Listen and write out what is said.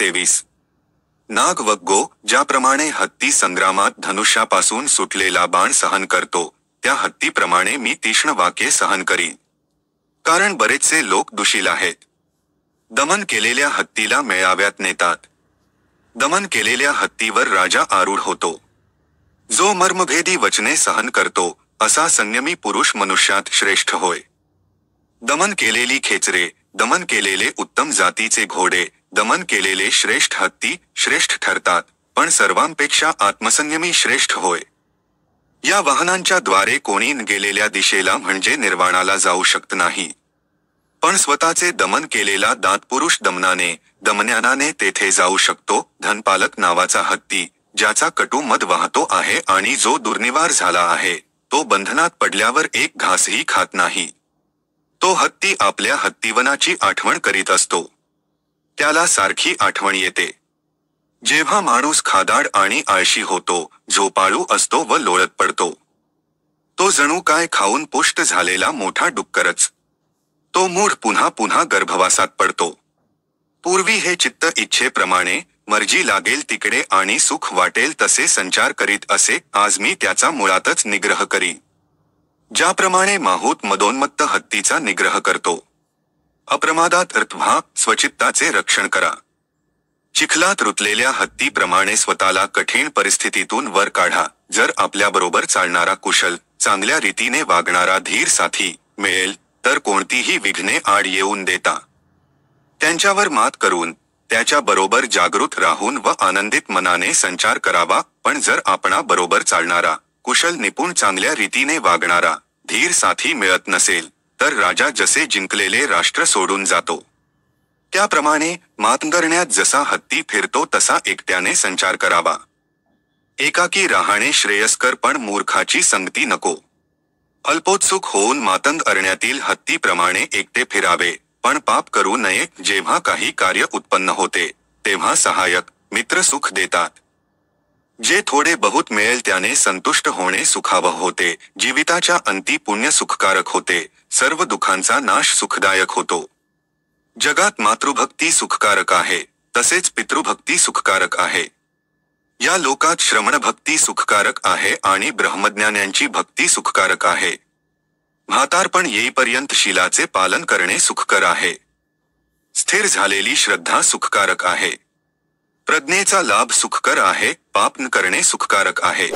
23. नाग व गो, ज्याप्रमाणे हत्ती संग्रामात धनुष्यापासून सुटलेला बाण सहन करतो, त्या हत्तीप्रमाणे मी तीक्ष्ण वाक्ये सहन करीन. कारण बरेचसे लोक दुशील आहेत. दमन केलेल्या हत्तीला मेळाव्यात नेतात. दमन केलेल्या हत्तीवर राजा आरूढ होतो. जो मर्मभेदी वचने सहन करतो, असा संयमी पुरुष मनुष्यात श्रेष्ठ होय. दमन केलेली खेचरे, दमन केलेले उत्तम जातीचे घोडे, दमन केलेले श्रेष्ठ हत्ती श्रेष्ठ ठरतात, पण सर्वांपेक्षा आत्मसंयमी श्रेष्ठ होय. या वाहनांच्या द्वारे कोणी गेलेल्या दिशेला म्हणजे निर्वाणाला जाऊ शकत नाही. पण स्वतःचे दमन केलेला दातपुरुष दमनाने, दमनयानाने तेथे जाऊ शकतो. धनपालक नावाचा हत्ती, ज्याचा कटू मद वाहतो आहे आणि जो दुर्निवार झाला आहे, तो बंधनात पडल्यावर एक घासही खात नाही. तो हत्ती आपल्या हत्तीवनाची आठवण करीत असतो. त्याला सारखी आठवण येते. जेव्हा माणूस खादाड आणि आळशी होतो, झोपाळू असतो व लोळत पडतो, तो जणू काय खाऊन पुष्ट झालेला मोठा डुक्करच. तो मूढ पुन्हा पुन्हा गर्भवासात पडतो. पूर्वी हे चित्त इच्छेप्रमाणे, मर्जी लागेल तिकडे आणि सुख वाटेल तसे संचार करीत असे, आज मी त्याचा मुळातच निग्रह करी. ज्याप्रमाणे माहूत मदोन्मत्त हत्तीचा निग्रह करतो. अप्रमादात व्हा, स्वचित्ताचे रक्षण करा. चिखलात रुतलेल्या हत्तीप्रमाणे स्वतःला कठीण परिस्थितीतून वर काढा. जर आपल्याबरोबर चालणारा कुशल, चांगल्या रीतीने वागणारा धीर साथी मिळेल, तर कोणतीही विघ्ने आड येऊन देता. त्यांच्यावर मात करून, त्याच्या बरोबर जागृत राहून व आनंदित मनाने संचार करावा. पण जर आपणा बरोबर चालणारा, कुशल निपुण चांगल्या रीतीने वागणारा, धीर साथी मिळत नसेल, तर राजा जसे जिंकलेले राष्ट्र सोडून जातो. त्याप्रमाणे मातंगरण्यात जसा हत्ती फिरतो तसा एकट्याने संचार करावा. एकाकी राहणे श्रेयस्कर, पण मूर्खाची संगती नको. अल्पोत्सुक होऊन मातंग अरण्यातील हत्तीप्रमाणे एकटे फिरावे, पण पाप करू नये. जेव्हा काही कार्य उत्पन्न होते, तेव्हा सहायक मित्र सुख देतात. जे थोडे बहुत मिळेल त्याने संतुष्ट होणे सुखावह होते. जीविताच्या अंती पुण्य सुखकारक होते. सर्व दुःखांचा नाश सुखदायक होतो. जगात मातृभक्ती सुखकारक आहे, तसेच पितृभक्ती सुखकारक आहे. या लोकात श्रमणभक्ती सुखकारक आहे आणि ब्रह्मज्ञान्यांची भक्ती सुखकारक आहे. म्हातारपण येईपर्यंत शीलाचे पालन करणे सुखकर आहे. स्थिर झालेली श्रद्धा सुखकारक आहे. प्रज्ञेचा लाभ सुखकर आहे, पाप न करणे सुखकारक आहे.